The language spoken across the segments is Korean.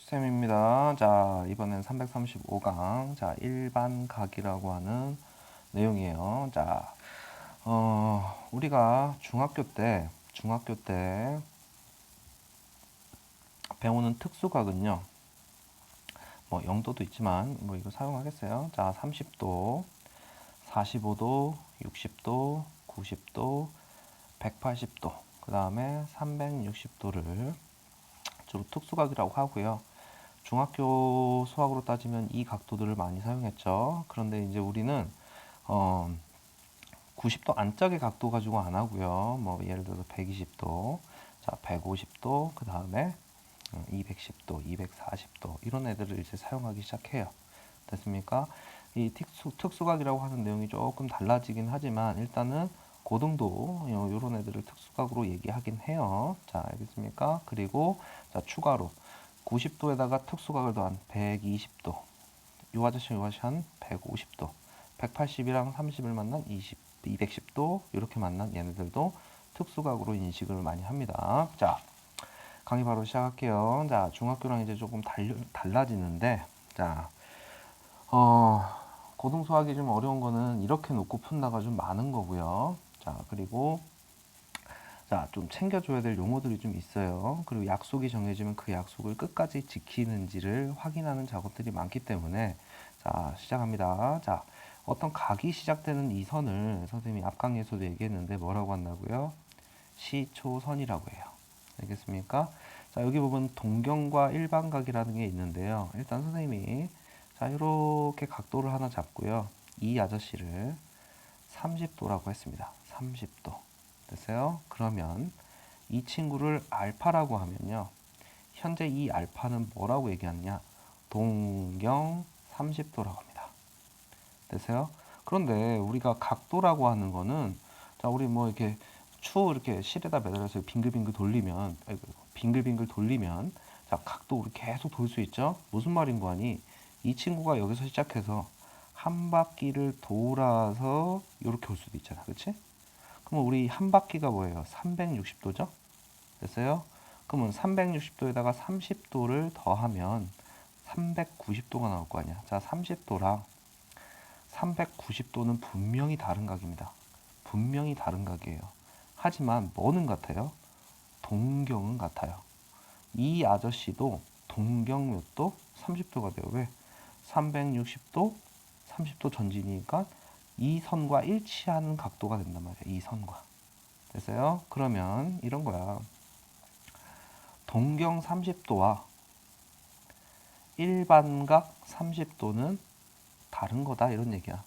쌤입니다. 자, 이번엔 335강. 자, 일반각이라고 하는 내용이에요. 자, 우리가 중학교 때 배우는 특수각은요. 뭐 0도도 있지만 뭐 이거 사용하겠어요. 자, 30도, 45도, 60도, 90도, 180도, 그 다음에 360도를 주로 특수각이라고 하고요. 중학교 수학으로 따지면 이 각도들을 많이 사용했죠. 그런데 이제 우리는 90도 안짝의 각도 가지고 안 하고요. 뭐 예를 들어서 120도, 자 150도, 그 다음에 210도, 240도 이런 애들을 이제 사용하기 시작해요. 됐습니까? 이 특수각이라고 하는 내용이 조금 달라지긴 하지만 일단은 고등도 이런 애들을 특수각으로 얘기하긴 해요. 자, 알겠습니까? 그리고 자, 추가로 90도에다가 특수각을 더한 120도, 요 아저씨 한 150도, 180이랑 30을 만난 210도 이렇게 만난 얘네들도 특수각으로 인식을 많이 합니다. 자, 강의 바로 시작할게요. 자, 중학교랑 이제 조금 달라지는데, 자, 어, 고등 수학이 좀 어려운 거는 이렇게 놓고 푼다가 좀 많은 거고요. 자, 그리고 자, 좀 챙겨줘야 될 용어들이 좀 있어요. 그리고 약속이 정해지면 그 약속을 끝까지 지키는지를 확인하는 작업들이 많기 때문에 자, 시작합니다. 자, 어떤 각이 시작되는 이 선을 선생님이 앞 강의에서도 얘기했는데 뭐라고 한다고요? 시초선이라고 해요. 알겠습니까? 자, 여기 보면 동경과 일반각이라는 게 있는데요. 일단 선생님이 자, 이렇게 각도를 하나 잡고요. 이 아저씨를 30도라고 했습니다. 30도. 됐어요? 그러면 이 친구를 알파라고 하면요. 현재 이 알파는 뭐라고 얘기하느냐? 동경 30도라고 합니다. 됐어요? 그런데 우리가 각도라고 하는 거는 자, 우리 뭐 이렇게 이렇게 실에다 매달려서 빙글빙글 돌리면 빙글빙글 돌리면 자, 각도 우리 계속 돌 수 있죠? 무슨 말인 거 아니? 이 친구가 여기서 시작해서 한 바퀴를 돌아서 이렇게 올 수도 있잖아. 그치? 그러면 우리 한 바퀴가 뭐예요? 360도죠? 됐어요? 그러면 360도에다가 30도를 더하면 390도가 나올 거 아니야. 자, 30도랑 390도는 분명히 다른 각입니다. 분명히 다른 각이에요. 하지만 뭐는 같아요? 동경은 같아요. 이 아저씨도 동경 몇 도? 30도가 돼요. 왜? 360도, 30도 전진이니까 이 선과 일치하는 각도가 된단 말이에요. 이 선과. 됐어요? 그러면 이런 거야. 동경 30도와 일반각 30도는 다른 거다 이런 얘기야.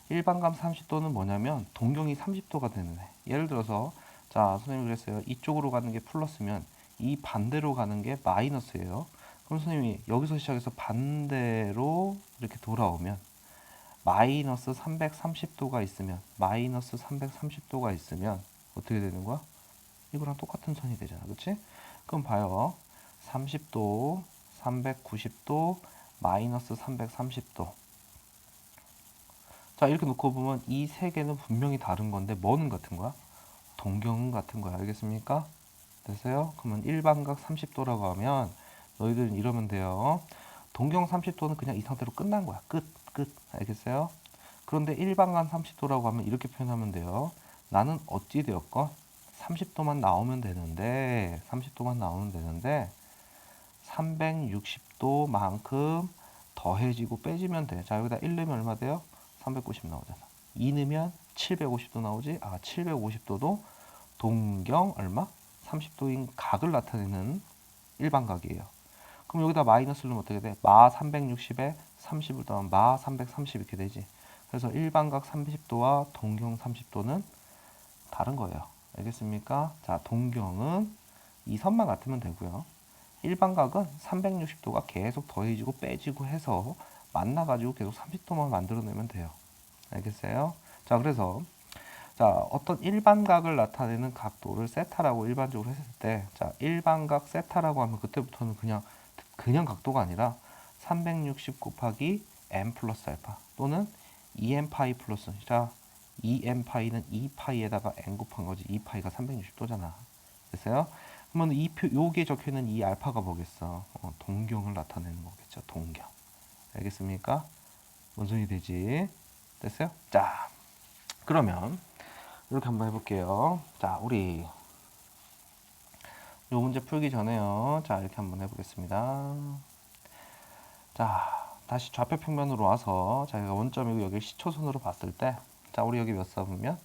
일반각 30도는 뭐냐면 동경이 30도가 되는 애. 예를 들어서 자, 선생님이 그랬어요. 이쪽으로 가는 게 플러스면 이 반대로 가는 게 마이너스예요. 그럼 선생님이 여기서 시작해서 반대로 이렇게 돌아오면 마이너스 330도가 있으면 마이너스 330도가 있으면 어떻게 되는 거야? 이거랑 똑같은 선이 되잖아. 그치? 그럼 봐요. 30도, 390도, 마이너스 330도. 자, 이렇게 놓고 보면 이 세 개는 분명히 다른 건데 뭐는 같은 거야? 동경은 같은 거야. 알겠습니까? 됐어요? 그러면 일반각 30도라고 하면 너희들은 이러면 돼요. 동경 30도는 그냥 이 상태로 끝난 거야. 끝, 끝. 알겠어요? 그런데 일반각 30도라고 하면 이렇게 표현하면 돼요. 나는 어찌 되었건 30도만 나오면 되는데 30도만 나오면 되는데 360도만큼 더해지고 빼지면 돼. 자, 여기다 1 넣으면 얼마 돼요? 390 나오잖아. 2 넣으면 750도 나오지? 아, 750도도 동경 얼마? 30도인 각을 나타내는 일반각이에요. 그럼 여기다 마이너스를 넣으면 어떻게 돼? 마 360에 30을 더하면 마 330 이렇게 되지. 그래서 일반각 30도와 동경 30도는 다른 거예요. 알겠습니까? 자, 동경은 이 선만 같으면 되고요. 일반각은 360도가 계속 더해지고 빼지고 해서 만나가지고 계속 30도만 만들어내면 돼요. 알겠어요? 자, 그래서 자, 어떤 일반각을 나타내는 각도를 세타라고 일반적으로 했을 때, 자, 일반각 세타라고 하면 그때부터는 그냥 각도가 아니라 360 곱하기 n 플러스 알파 또는 2n 파이 플러스, 자, 2n 파이는 2파이에다가 n 곱한 거지. 2파이가 360도잖아. 됐어요? 그러면 요게 적혀 있는 이 알파가 뭐겠어? 동경을 나타내는 거겠죠. 동경. 알겠습니까? 원성이 되지. 됐어요? 자, 그러면 이렇게 한번 해볼게요. 자, 우리 요 문제 풀기 전에요. 자, 이렇게 한번 해보겠습니다. 자, 다시 좌표 평면으로 와서 자기가 원점이고 여기 시초선으로 봤을 때, 자, 우리 여기 몇 사분면?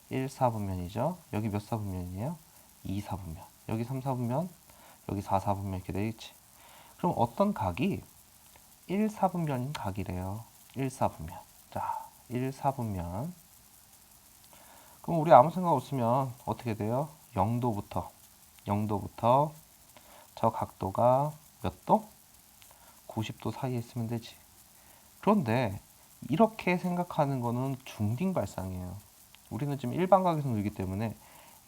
1, 4분면이죠. 여기 몇 사분면이에요? 2, 4분면. 여기 3, 4분면, 여기 4, 4분면 이렇게 되겠지. 그럼 어떤 각이 1, 4분면인 각이래요. 1, 4분면. 자, 1, 4분면. 그럼 우리 아무 생각 없으면 어떻게 돼요? 0도부터 저 각도가 몇 도? 90도 사이에 있으면 되지. 그런데 이렇게 생각하는 거는 중딩 발상이에요. 우리는 지금 일반각에서 놀기 때문에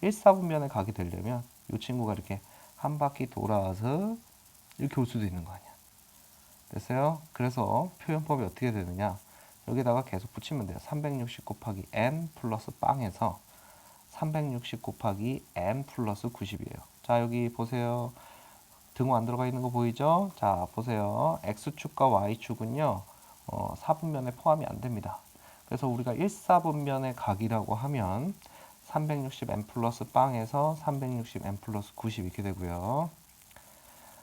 1, 4분면에 가게 되려면 이 친구가 이렇게 한 바퀴 돌아서 이렇게 올 수도 있는 거 아니야. 됐어요? 그래서 표현법이 어떻게 되느냐? 여기다가 계속 붙이면 돼요. 360 곱하기 n 플러스 빵에서 360 곱하기 n 플러스 90이에요. 자, 여기 보세요. 등호 안 들어가 있는 거 보이죠? 자, 보세요. x축과 y축은요. 4분면에 포함이 안 됩니다. 그래서 우리가 1, 4분면의 각이라고 하면 360n 플러스 빵에서 360n 플러스 90 이렇게 되고요.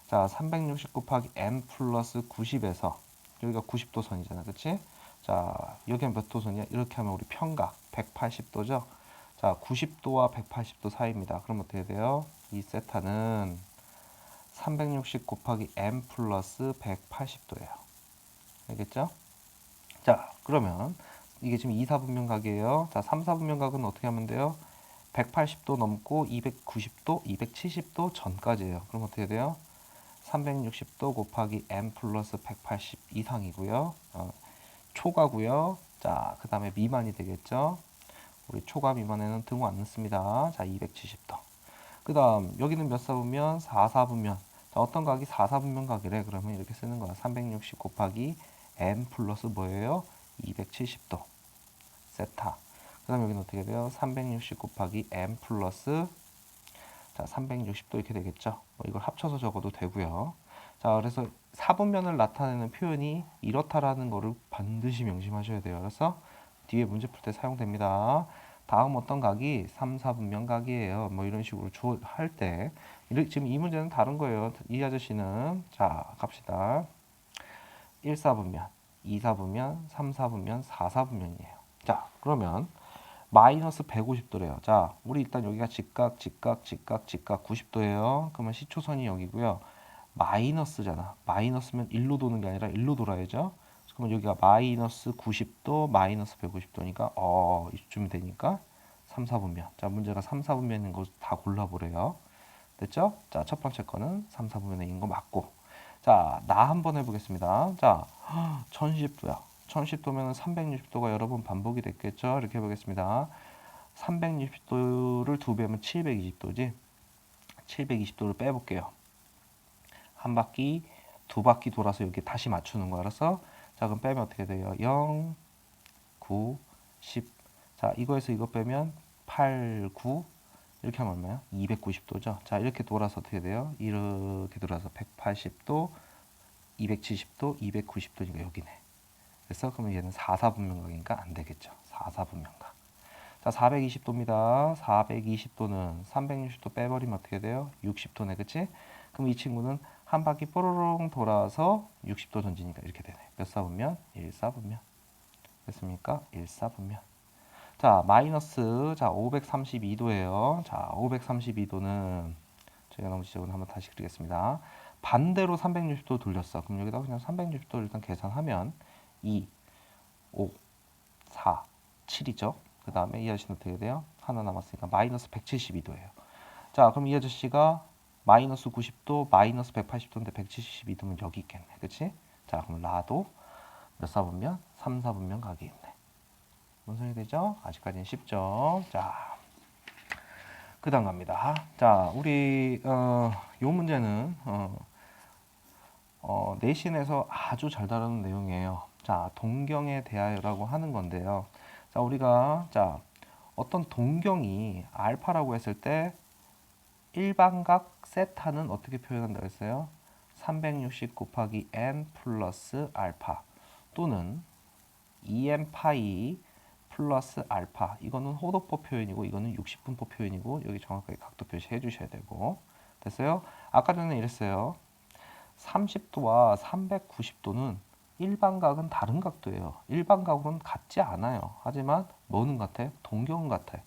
자, 360 곱하기 n 플러스 90에서 여기가 90도 선이잖아. 그치? 자, 여기는 몇 도선이야? 이렇게 하면 우리 평각 180도죠? 자, 90도와 180도 사이입니다. 그럼 어떻게 돼요? 이 세타는 360 곱하기 n 플러스 180도예요. 알겠죠? 자, 그러면 이게 지금 2, 4분면 각이에요. 자, 3, 4분면 각은 어떻게 하면 돼요? 180도 넘고 290도, 270도 전까지예요. 그럼 어떻게 돼요? 360도 곱하기 n 플러스 180 이상이고요. 초과고요. 자, 그 다음에 미만이 되겠죠. 우리 초과 미만에는 등호 안 넣습니다. 자, 270도. 그 다음 여기는 몇 사분면? 4, 4분면. 자, 어떤 각이 4, 4분면 각이래? 그러면 이렇게 쓰는 거야. 360 곱하기 n 플러스 뭐예요? 270도. 세타. 그 다음 여기는 어떻게 돼요? 360 곱하기 n 플러스 자, 360도 이렇게 되겠죠. 이걸 합쳐서 적어도 되고요. 자, 그래서 4분면을 나타내는 표현이 이렇다라는 거를 반드시 명심하셔야 돼요. 그래서 뒤에 문제 풀 때 사용됩니다. 다음 어떤 각이 3, 4분면 각이에요. 뭐 이런 식으로 할 때 지금 이 문제는 다른 거예요. 이 아저씨는 자, 갑시다. 1, 4분면, 2, 4분면, 3, 4분면, 4, 4분면이에요. 자, 그러면 마이너스 150도래요. 자, 우리 일단 여기가 직각 90도예요. 그러면 시초선이 여기고요. 마이너스잖아. 마이너스면 1로 도는 게 아니라 1로 돌아야죠. 그러면 여기가 마이너스 90도, 마이너스 150도니까 이쯤 되니까 3, 4분면. 자, 문제가 3, 4분면인 거 다 골라보래요. 됐죠? 자, 첫 번째 거는 3, 4분면인 거 맞고. 자, 나 한번 해보겠습니다. 자, 1010도야. 1010도면 360도가 여러 번 반복이 됐겠죠? 이렇게 해보겠습니다. 360도를 2배면 720도지? 720도를 빼볼게요. 한 바퀴, 두 바퀴 돌아서 여기 다시 맞추는 거 알았어? 자, 그럼 빼면 어떻게 돼요? 0, 9, 10. 자, 이거에서 이거 빼면 8, 9. 이렇게 하면 얼마야? 290도죠? 자, 이렇게 돌아서 어떻게 돼요? 이렇게 돌아서 180도, 270도, 290도니까 여기네. 그래서 그러면 얘는 4, 4분면각이니까 안 되겠죠. 4, 4분면각. 자, 420도입니다. 420도는 360도 빼버리면 어떻게 돼요? 60도네, 그치? 그럼 이 친구는 한 바퀴 뽀로롱 돌아서 60도 전지니까 이렇게 되네. 몇 사분면? 1, 4분면. 됐습니까? 1, 4분면. 자, 마이너스, 자, 532도예요. 자, 532도는 제가 너무 지적으로 한번 다시 그리겠습니다. 반대로 360도 돌렸어. 그럼 여기다 그냥 360도 일단 계산하면 2, 5, 4, 7이죠. 그 다음에 이 아저씨는 어떻게 돼요? 하나 남았으니까 마이너스 172도예요. 자, 그럼 이 아저씨가 마이너스 90도, 마이너스 180도인데 172도면 여기 있겠네. 그치? 자, 그럼 라도 몇 사분면? 3, 4분면 각이 있네. 뭔 소리 되죠? 아직까지는 쉽죠? 자, 그 다음 갑니다. 자, 우리 요 문제는 내신에서 아주 잘 다루는 내용이에요. 자, 동경에 대하여라고 하는 건데요. 자, 우리가 자 어떤 동경이 알파라고 했을 때 일반각 세타는 어떻게 표현한다고 했어요? 360 곱하기 n 플러스 알파 또는 2n 파이 플러스 알파. 이거는 호도법 표현이고 이거는 60분법 표현이고 여기 정확하게 각도 표시해 주셔야 되고. 됐어요? 아까 전에 이랬어요. 30도와 390도는 일반각은 다른 각도예요. 일반각으로는 같지 않아요. 하지만 뭐는 같아? 동경은 같아.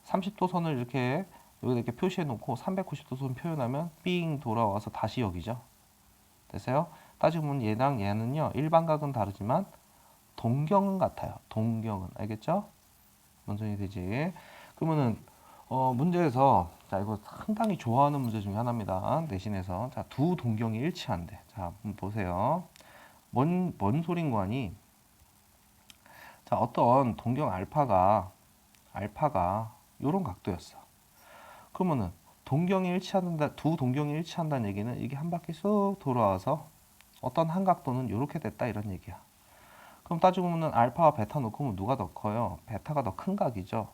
30도 선을 이렇게 여기다 이렇게 표시해 놓고 390도 선 표현하면 삥 돌아와서 다시 여기죠. 됐어요? 따지고 보면 얘랑 얘는요. 일반각은 다르지만 동경은 같아요. 동경은. 알겠죠? 뭔 소리 되지? 그러면은 문제에서 자 이거 상당히 좋아하는 문제 중에 하나입니다. 내신에서 자 두 동경이 일치한대. 자 한번 보세요. 뭔 소린거니? 자 어떤 동경 알파가 요런 각도였어. 그러면은 동경이 일치한다, 두 동경이 일치한다는 얘기는 이게 한 바퀴 쑥 돌아와서 어떤 한 각도는 요렇게 됐다 이런 얘기야. 그럼 따지고 보면 알파와 베타 놓고 보면 누가 더 커요? 베타가 더 큰 각이죠.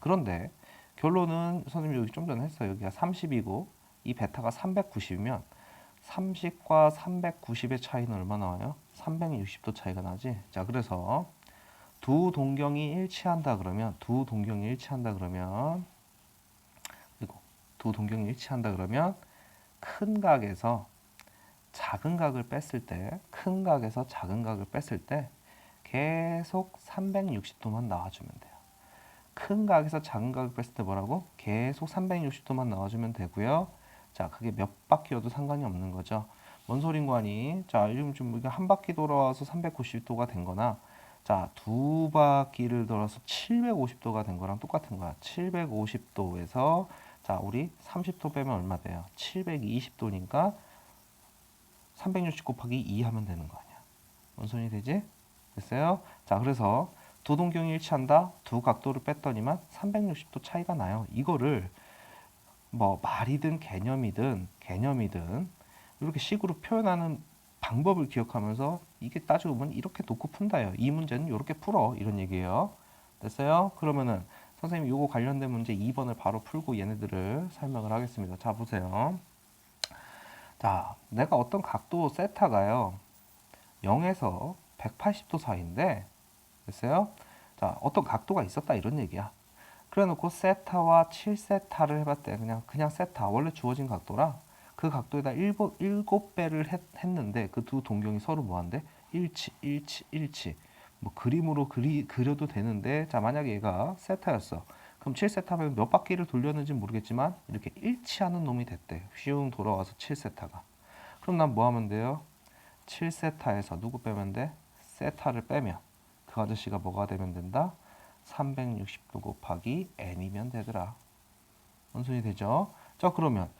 그런데 결론은 선생님이 여기 좀 전에 했어요. 여기가 30이고 이 베타가 390이면 30과 390의 차이는 얼마 나와요? 360도 차이가 나지. 자, 그래서 두 동경이 일치한다 그러면 그리고 두 동경이 일치한다 그러면 큰 각에서 작은 각을 뺐을 때, 큰 각에서 작은 각을 뺐을 때 계속 360도만 나와주면 돼요. 큰 각에서 작은 각을 뺐을 때 뭐라고? 계속 360도만 나와주면 되고요. 자, 그게 몇 바퀴여도 상관이 없는 거죠. 뭔 소린고 하니? 자, 지금 한 바퀴 돌아와서 390도가 된 거나 자, 두 바퀴를 돌아서 750도가 된 거랑 똑같은 거야. 750도에서 자, 우리 30도 빼면 얼마 돼요? 720도니까 360 곱하기 2 하면 되는 거 아니야. 뭔 소리 되지? 됐어요? 자, 그래서 두 동경이 일치한다. 두 각도를 뺐더니만 360도 차이가 나요. 이거를 뭐 말이든 개념이든 이렇게 식으로 표현하는 방법을 기억하면서 이게 따지고 보면 이렇게 놓고 푼다요. 이 문제는 이렇게 풀어. 이런 얘기예요. 됐어요? 그러면은 선생님 요거 관련된 문제 2번을 바로 풀고 얘네들을 설명을 하겠습니다. 자, 보세요. 자, 내가 어떤 각도 세타가요. 0에서 180도 사이인데 됐어요? 자, 어떤 각도가 있었다 이런 얘기야. 그래 놓고 세타와 7세타를 해봤대. 그냥 세타. 원래 주어진 각도라 그 각도에다 7배를 했는데 그 두 동경이 서로 뭐한대? 일치. 뭐 그림으로 그려도 되는데 자, 만약에 얘가 세타였어. 그럼 7세타면 몇 바퀴를 돌렸는지 모르겠지만 이렇게 일치하는 놈이 됐대. 휘웅 돌아와서 7세타가. 그럼 난 뭐 하면 돼요? 7세타에서 누구 빼면 돼? 세타를 빼면 그 아저씨가 뭐가 되면 된다? 360도 곱하기 n이면 되더라. 뭔 소리 되죠? 자, 그러면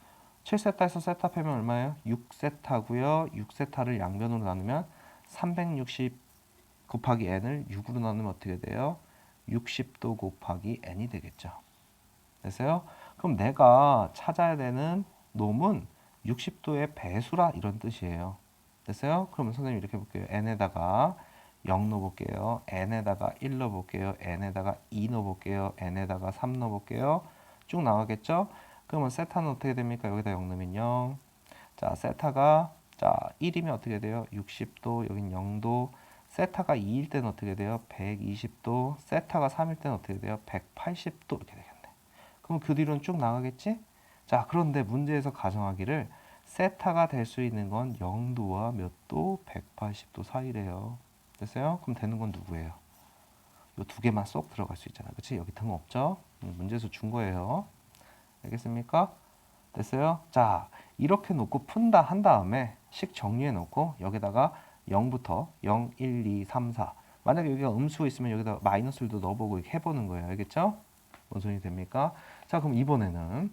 7세타에서 세타 빼면 얼마예요? 6세타고요. 6세타를 양변으로 나누면 360 곱하기 n을 6으로 나누면 어떻게 돼요? 60도 곱하기 n이 되겠죠. 됐어요? 그럼 내가 찾아야 되는 놈은 60도의 배수라 이런 뜻이에요. 됐어요? 그러면 선생님 이렇게 볼게요. n에다가 0 넣어볼게요. n에다가 1 넣어볼게요. n에다가 2 넣어볼게요. n에다가 3 넣어볼게요. 쭉 나가겠죠? 그러면 세타는 어떻게 됩니까? 여기다 0 넣으면 0. 자, 세타가 자 1이면 어떻게 돼요? 60도. 여긴 0도. 세타가 2일 때는 어떻게 돼요? 120도. 세타가 3일 때는 어떻게 돼요? 180도 이렇게 되겠네. 그럼 그 뒤로는 쭉 나가겠지? 자, 그런데 문제에서 가정하기를 세타가 될 수 있는 건 0도와 몇 도? 180도 사이래요. 됐어요? 그럼 되는 건 누구예요? 이 두 개만 쏙 들어갈 수 있잖아요. 그치? 여기 등 없죠? 문제에서 준 거예요. 알겠습니까? 됐어요? 자, 이렇게 놓고 푼다 한 다음에 식 정리해 놓고 여기다가 0부터 0, 1, 2, 3, 4 만약에 여기가 음수 있으면 여기다 마이너스도 넣어보고 이렇게 해보는 거예요. 알겠죠? 뭔 소리 됩니까? 자, 그럼 이번에는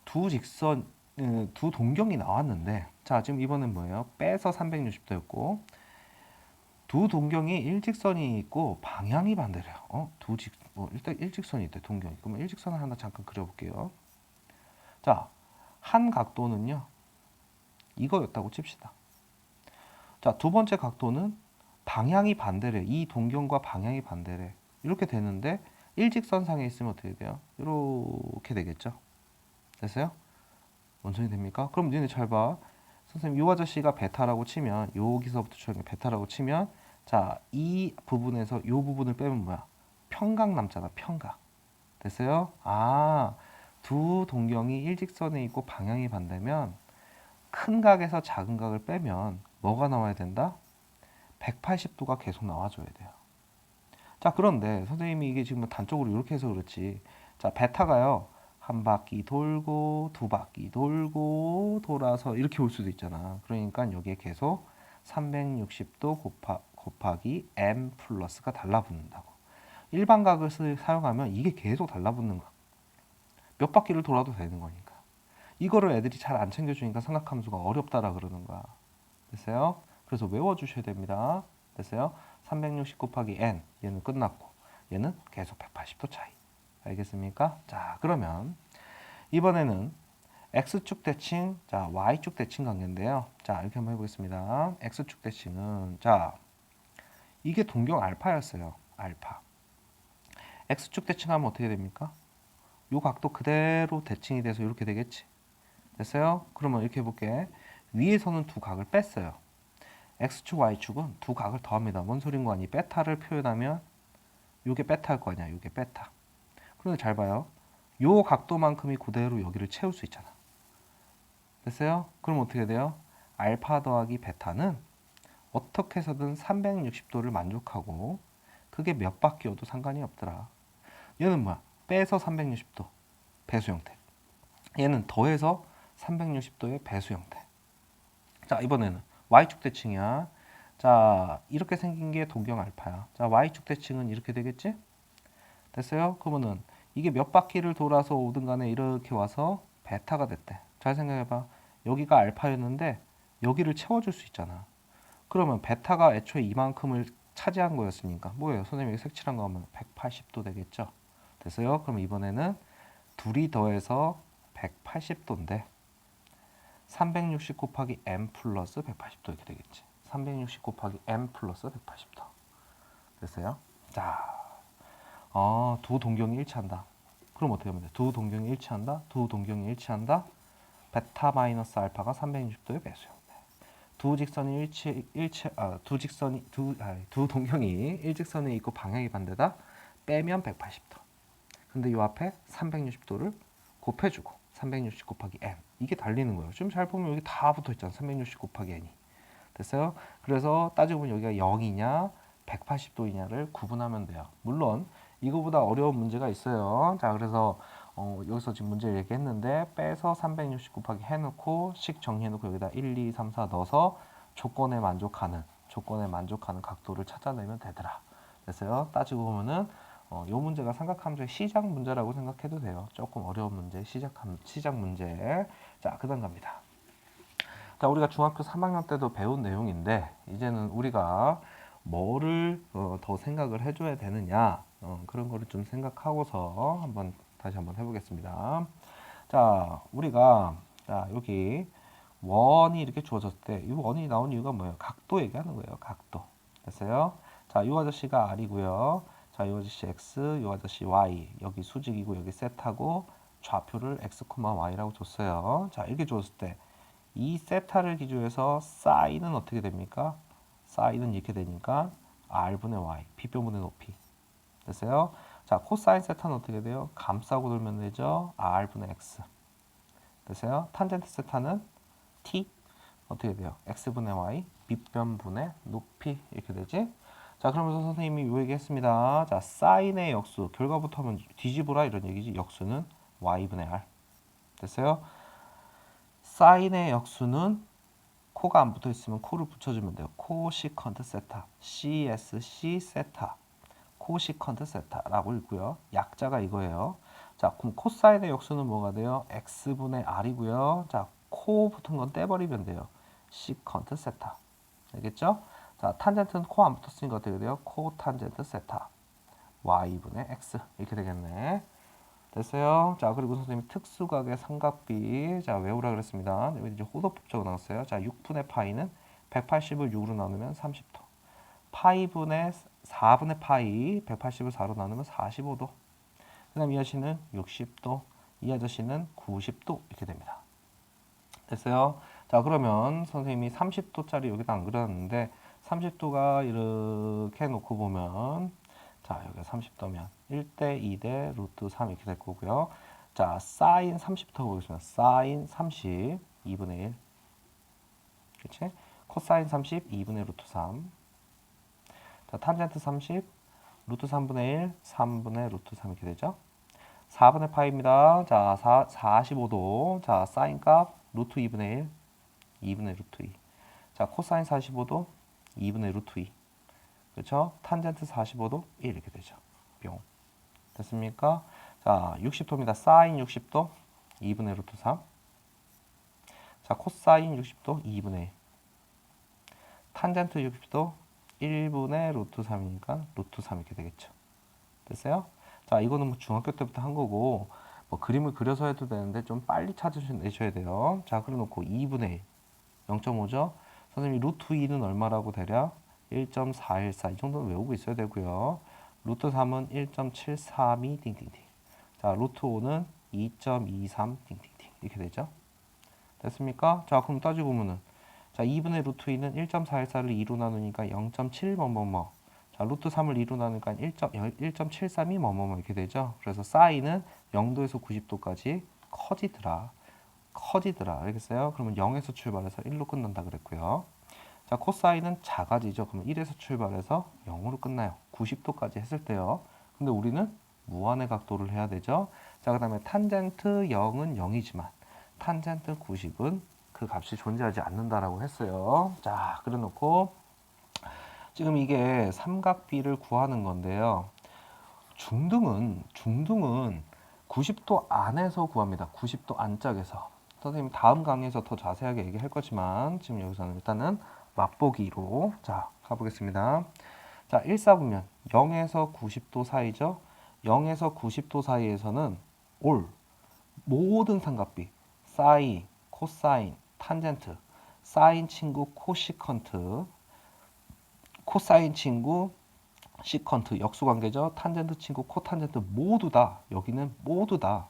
두 동경이 나왔는데 자, 지금 이번엔 뭐예요? 빼서 360도였고 두 동경이 일직선이 있고 방향이 반대래요. 일단 일직선이 있대, 동경이. 그러면 일직선을 하나 잠깐 그려볼게요. 자, 한 각도는요, 이거였다고 칩시다. 자, 두 번째 각도는 방향이 반대래. 이 동경과 방향이 반대래. 이렇게 되는데 일직선상에 있으면 어떻게 돼요? 이렇게 되겠죠. 됐어요? 원천이 됩니까? 그럼 니네 잘 봐. 선생님 요 아저씨가 베타라고 치면 여기서부터 추정해 베타라고 치면 자, 이 부분에서 요 부분을 빼면 뭐야? 평각 남잖아. 평각. 됐어요? 아, 두 동경이 일직선에 있고 방향이 반대면 큰 각에서 작은 각을 빼면 뭐가 나와야 된다? 180도가 계속 나와줘야 돼요. 자, 그런데 선생님이 이게 지금 단적으로 이렇게 해서 그렇지. 자, 베타가요. 한 바퀴 돌고 두 바퀴 돌고 돌아서 이렇게 올 수도 있잖아. 그러니까 여기에 계속 360도 곱하기 m 플러스가 달라붙는다고. 일반각을 사용하면 이게 계속 달라붙는 거야. 몇 바퀴를 돌아도 되는 거니까. 이거를 애들이 잘 안 챙겨주니까 삼각함수가 어렵다라 그러는 거야. 됐어요? 그래서 외워주셔야 됩니다. 됐어요? 360 곱하기 n 얘는 끝났고 얘는 계속 180도 차이. 알겠습니까? 자, 그러면 이번에는 x축 대칭, 자 y축 대칭 관계인데요. 자, 이렇게 한번 해보겠습니다. x축 대칭은 자 이게 동경 알파였어요. 알파. x축 대칭하면 어떻게 됩니까? 요 각도 그대로 대칭이 돼서 이렇게 되겠지. 됐어요? 그러면 이렇게 해볼게. 위에서는 두 각을 뺐어요. x축, y축은 두 각을 더합니다. 뭔 소린 거 아니? 베타를 표현하면 요게 베타일 거 아니야. 요게 베타. 그런데 잘 봐요. 요 각도만큼이 그대로 여기를 채울 수 있잖아. 됐어요? 그럼 어떻게 돼요? 알파 더하기 베타는 어떻게 해서든 360도를 만족하고 그게 몇 바퀴여도 상관이 없더라. 얘는 뭐야? 빼서 360도 배수 형태. 얘는 더해서 360도의 배수 형태. 자, 이번에는 y축 대칭이야. 자, 이렇게 생긴 게 동경 알파야. 자, y축 대칭은 이렇게 되겠지? 됐어요? 그러면은 이게 몇 바퀴를 돌아서 오든 간에 이렇게 와서 베타가 됐대. 잘 생각해봐. 여기가 알파였는데 여기를 채워줄 수 있잖아. 그러면 베타가 애초에 이만큼을 차지한 거였으니까 뭐예요? 선생님이 색칠한 거 하면 180도 되겠죠? 됐어요? 그럼 이번에는 둘이 더해서 180도인데 360 곱하기 m 플러스 180도 이렇게 되겠지. 360 곱하기 m 플러스 180도. 됐어요? 자, 두 동경이 일치한다. 그럼 어떻게 하면 돼? 두 동경이 일치한다. 두 동경이 일치한다. 베타 마이너스 알파가 360도의 배수요. 두 직선이 두 동경이 일직선에 있고 방향이 반대다. 빼면 180도. 근데 이 앞에 360도를 곱해주고 360 곱하기 n 이게 달리는 거예요. 지금 잘 보면 여기 다 붙어 있잖아. 360 곱하기 n이. 됐어요? 그래서 따지고 보면 여기가 0이냐 180도이냐를 구분하면 돼요. 물론 이거보다 어려운 문제가 있어요. 자, 그래서 여기서 지금 문제를 얘기했는데 빼서 360 곱하기 해놓고 식 정리해놓고 여기다 1, 2, 3, 4 넣어서 조건에 만족하는 각도를 찾아내면 되더라. 됐어요? 따지고 보면은 요 문제가 삼각함수의 시작 문제라고 생각해도 돼요. 조금 어려운 문제, 시작 문제. 자, 그다음 갑니다. 자, 우리가 중학교 3학년 때도 배운 내용인데 이제는 우리가 뭐를 더 생각을 해줘야 되느냐 그런 거를 좀 생각하고서 다시 한번 해보겠습니다. 자, 우리가 자 여기 원이 이렇게 주어졌을 때 이 원이 나온 이유가 뭐예요? 각도 얘기하는 거예요. 각도. 됐어요? 자, 이 아저씨가 R이고요. 자, 이 아저씨 X, 이 아저씨 Y. 여기 수직이고 여기 세타고 좌표를 X, Y라고 줬어요. 자, 이렇게 줬을 때 이 세타를 기준으로 해서 사인은 어떻게 됩니까? 사인은 이렇게 되니까 R분의 Y, 빗변분의 높이. 됐어요? 자, 코사인 세타는 어떻게 돼요? 감싸고 돌면 되죠? R분의 X. 됐어요? 탄젠트 세타는 T 어떻게 돼요? X분의 Y, 빗변분의 높이 이렇게 되지? 자, 그러면서 선생님이 요 얘기 했습니다. 자, 사인의 역수, 결과부터 하면 뒤집어라 이런 얘기지. 역수는 Y분의 R. 됐어요? 사인의 역수는 코가 안 붙어 있으면 코를 붙여주면 돼요. 코시컨트 세타, CSC 세타, 코시컨트 세타라고 읽고요. 약자가 이거예요. 자, 그럼 코사인의 역수는 뭐가 돼요? X분의 R이고요. 자, 코 붙은 건 떼버리면 돼요. 시컨트 세타. 알겠죠? 자, 탄젠트는 코 안 붙었으니까 어떻게 돼요? 코탄젠트 세타. Y분의 X. 이렇게 되겠네. 됐어요? 자, 그리고 선생님이 특수각의 삼각비. 자, 외우라 그랬습니다. 여기 이제 호도법적으로 나왔어요. 자, 6분의 파이는 180을 6으로 나누면 30도. 파이분의 4분의 파이 180을 4로 나누면 45도. 그 다음 이 아씨는 60도. 이 아저씨는 90도 이렇게 됩니다. 됐어요? 자, 그러면 선생님이 30도짜리 여기다 안 그려놨는데 30도가 이렇게 놓고 보면 자, 여기가 30도면 1대 2대 루트 3 이렇게 될 거고요. 자, 사인 30도 보겠습니다. 사인 30 2분의 1. 그치? 코사인 30 2분의 루트 3. 자, 탄젠트 30 루트 3분의 1 3분의 루트 3 이렇게 되죠? 4분의 파이입니다. 자, 45도. 자, 사인 값 루트 2분의 1 2분의 루트 2. 자, 코사인 45도 2분의 루트 2. 그렇죠? 탄젠트 45도 1 이렇게 되죠. 뿅. 됐습니까? 자, 60도입니다. 사인 60도 2분의 루트 3. 자, 코사인 60도 2분의 1. 탄젠트 60도 1분의 루트 3이니까 루트 3 이렇게 되겠죠. 됐어요? 자, 이거는 뭐 중학교 때부터 한 거고 뭐 그림을 그려서 해도 되는데 좀 빨리 찾으셔야 돼요. 자, 그래놓고 2분의 1 0.5죠. 선생님이 루트 2는 얼마라고 대략 1.414 이 정도는 외우고 있어야 되고요. 루트 3은 1.732 띵띵띵. 자, 루트 5는 2.23 띵띵띵 이렇게 되죠. 됐습니까? 자, 그럼 따지고 보면은 자, 2분의 루트 2는 1.414를 2로 나누니까 0.7 뭐뭐뭐. 자, 루트 3을 2로 나누니까 1.73이 뭐뭐뭐 이렇게 되죠. 그래서 사인은 0도에서 90도까지 커지더라. 알겠어요? 그러면 0에서 출발해서 1로 끝난다 그랬고요. 자, 코사인은 작아지죠. 그러면 1에서 출발해서 0으로 끝나요. 90도까지 했을 때요. 근데 우리는 무한의 각도를 해야 되죠. 자, 그 다음에 탄젠트 0은 0이지만 탄젠트 90은 그 값이 존재하지 않는다라고 했어요. 자, 그래 놓고 지금 이게 삼각비를 구하는 건데요. 중등은 90도 안에서 구합니다. 90도 안짝에서. 선생님 다음 강의에서 더 자세하게 얘기할 거지만 지금 여기서는 일단은 맛보기로 자, 가보겠습니다. 자, 1사분면 0에서 90도 사이죠. 0에서 90도 사이에서는 올 모든 삼각비 사인, 코사인, 탄젠트, 사인 친구 코시컨트, 코사인 친구 시컨트 역수관계죠. 탄젠트 친구 코탄젠트 모두 다 여기는 모두 다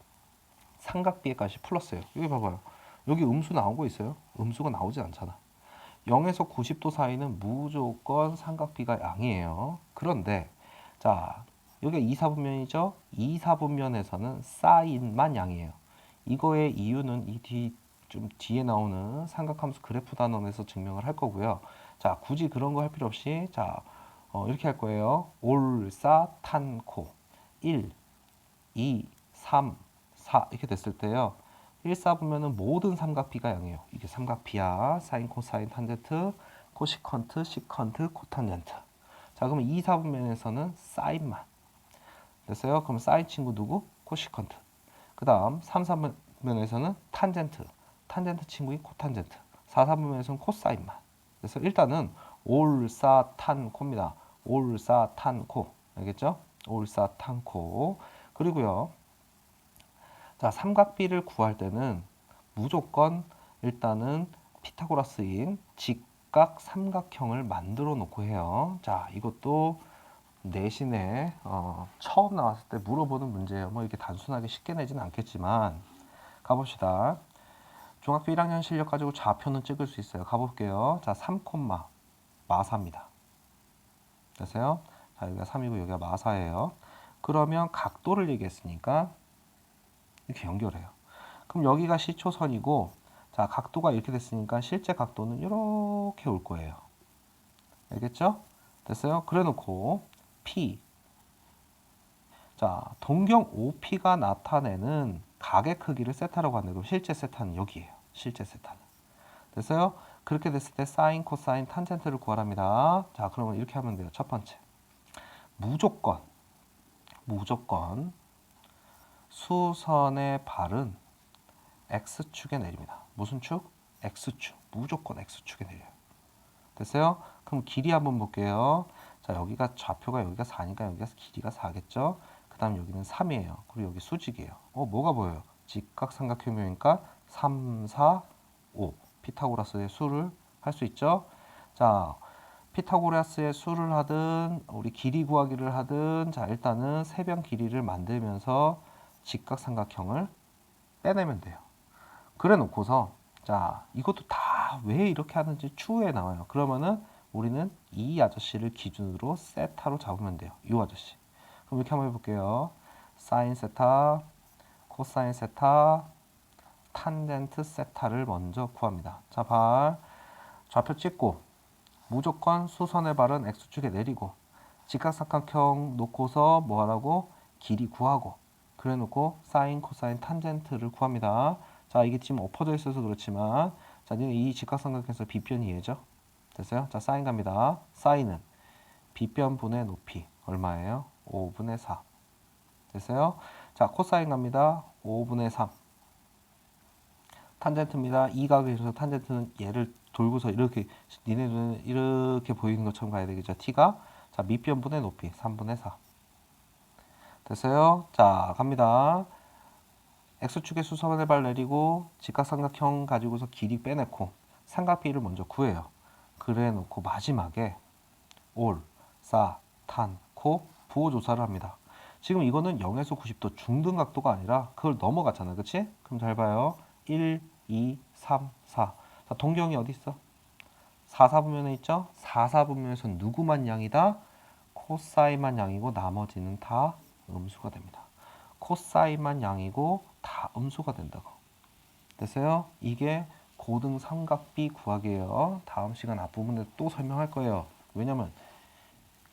삼각비의 값이 플러스예요. 여기 봐봐요. 여기 음수 나오고 있어요. 음수가 나오지 않잖아. 0에서 90도 사이는 무조건 삼각비가 양이에요. 그런데 자, 여기가 2사분면이죠. 2사분면에서는 사인만 양이에요. 이거의 이유는 좀 뒤에 나오는 삼각함수 그래프 단원에서 증명을 할 거고요. 자, 굳이 그런 거 할 필요 없이 자, 이렇게 할 거예요. 올사탄코 1, 2, 3, 4 이렇게 됐을 때요. 1, 4 보면은 모든 삼각비가 양이에요. 이게 삼각비야. 사인, 코사인, 탄젠트, 코시컨트, 시컨트, 코탄젠트. 자, 그러면 2, 4분면에서는 사인만. 됐어요? 그럼 사인 친구 누구? 코시컨트. 그 다음 3, 4분면에서는 탄젠트. 탄젠트 친구인 코탄젠트. 4, 4분면에서는 코사인만. 그래서 일단은 올사탄코입니다. 올사탄코. 알겠죠? 올사탄코. 그리고요. 자, 삼각비를 구할 때는 무조건 일단은 피타고라스인 직각 삼각형을 만들어 놓고 해요. 자, 이것도 내신에 처음 나왔을 때 물어보는 문제예요. 뭐 이렇게 단순하게 쉽게 내지는 않겠지만 가봅시다. 중학교 1학년 실력 가지고 좌표는 찍을 수 있어요. 가볼게요. 자, 3, 마사입니다. 됐어요? 자, 여기가 3이고 여기가 마사예요. 그러면 각도를 얘기했으니까 이렇게 연결해요. 그럼 여기가 시초선이고 자, 각도가 이렇게 됐으니까 실제 각도는 이렇게 올 거예요. 알겠죠? 됐어요? 그래 놓고 P 자, 동경 OP가 나타내는 각의 크기를 세타라고 하는데 그럼 실제 세타는 여기예요. 실제 세타는. 됐어요? 그렇게 됐을 때 사인, 코사인, 탄젠트를 구하랍니다. 자, 그러면 이렇게 하면 돼요. 첫 번째. 무조건 수선의 발은 X축에 내립니다. 무슨 축? X축. 무조건 X축에 내려요. 됐어요? 그럼 길이 한번 볼게요. 자, 여기가 좌표가 여기가 4니까 여기가 길이가 4겠죠? 그 다음 여기는 3이에요. 그리고 여기 수직이에요. 뭐가 보여요? 직각삼각형이니까 3, 4, 5. 피타고라스의 수를 할 수 있죠? 자, 피타고라스의 수를 하든 우리 길이 구하기를 하든 자, 일단은 세변 길이를 만들면서 직각삼각형을 빼내면 돼요. 그래 놓고서 자 이것도 다 왜 이렇게 하는지 추후에 나와요. 그러면은 우리는 이 아저씨를 기준으로 세타로 잡으면 돼요. 이 아저씨. 그럼 이렇게 한번 해볼게요. 사인 세타, 코사인 세타, 탄젠트 세타를 먼저 구합니다. 자, 좌표 찍고 무조건 수선의 발은 x축에 내리고 직각삼각형 놓고서 뭐 하라고? 길이 구하고 그래 놓고 사인, 코사인, 탄젠트를 구합니다. 자, 이게 지금 엎어져 있어서 그렇지만 자, 이 직각삼각형에서 빗변이 얘죠. 됐어요? 자, 사인 갑니다. 사인은 빗변분의 높이 얼마예요? 5분의 4. 됐어요? 자, 코사인 갑니다. 5분의 3. 탄젠트입니다. 이 각에 있어서 탄젠트는 얘를 돌고서 이렇게 니네 눈에 이렇게 보이는 것처럼 가야 되겠죠. t가 자, 밑변분의 높이 3분의 4. 됐어요? 자, 갑니다. x축에 수선의 발 내리고 직각삼각형 가지고서 길이 빼내고 삼각비를 먼저 구해요. 그래 놓고 마지막에 올, 사, 탄, 코, 부호 조사를 합니다. 지금 이거는 0에서 90도 중등 각도가 아니라 그걸 넘어갔잖아. 그치? 그럼 잘 봐요. 1, 2, 3, 4. 자, 동경이 어디 있어? 4, 4분면에 있죠? 4, 4분면에서 누구만 양이다? 코사인만 양이고 나머지는 다 음수가 됩니다. 코사인만 양이고 다 음수가 된다고. 됐어요? 이게 고등 삼각비 구하기예요. 다음 시간 앞부분에 또 설명할 거예요. 왜냐면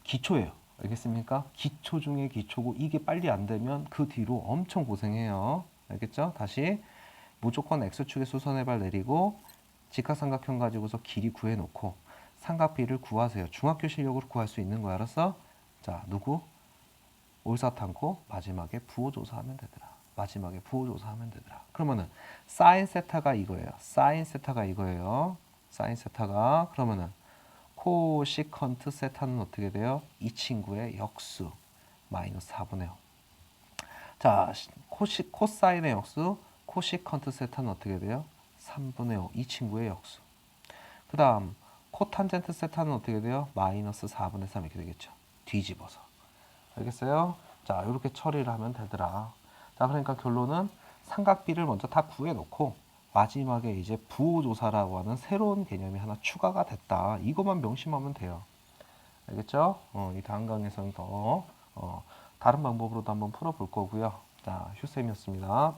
기초예요. 알겠습니까? 기초 중에 기초고 이게 빨리 안 되면 그 뒤로 엄청 고생해요. 알겠죠? 다시 무조건 x축에 수선의 발 내리고 직각삼각형 가지고서 길이 구해놓고 삼각비를 구하세요. 중학교 실력으로 구할 수 있는 거 알았어? 자, 누구? 올사탄고 마지막에 부호조사하면 되더라. 마지막에 부호조사하면 되더라. 그러면은 사인 세타가 이거예요. 사인 세타가 이거예요. 사인 세타가 그러면은 코시컨트 세타는 어떻게 돼요? 이 친구의 역수 마이너스 4분의 5. 자, 코사인의 역수 코시컨트 세타는 어떻게 돼요? 3분의 5. 이 친구의 역수. 그 다음 코탄젠트 세타는 어떻게 돼요? 마이너스 4분의 3 이렇게 되겠죠. 뒤집어서. 알겠어요? 자, 이렇게 처리를 하면 되더라. 자, 그러니까 결론은 삼각비를 먼저 다 구해놓고 마지막에 이제 부호조사라고 하는 새로운 개념이 하나 추가가 됐다. 이것만 명심하면 돼요. 알겠죠? 이 다음 강에서는 더 다른 방법으로도 한번 풀어볼 거고요. 자, 휴쌤이었습니다.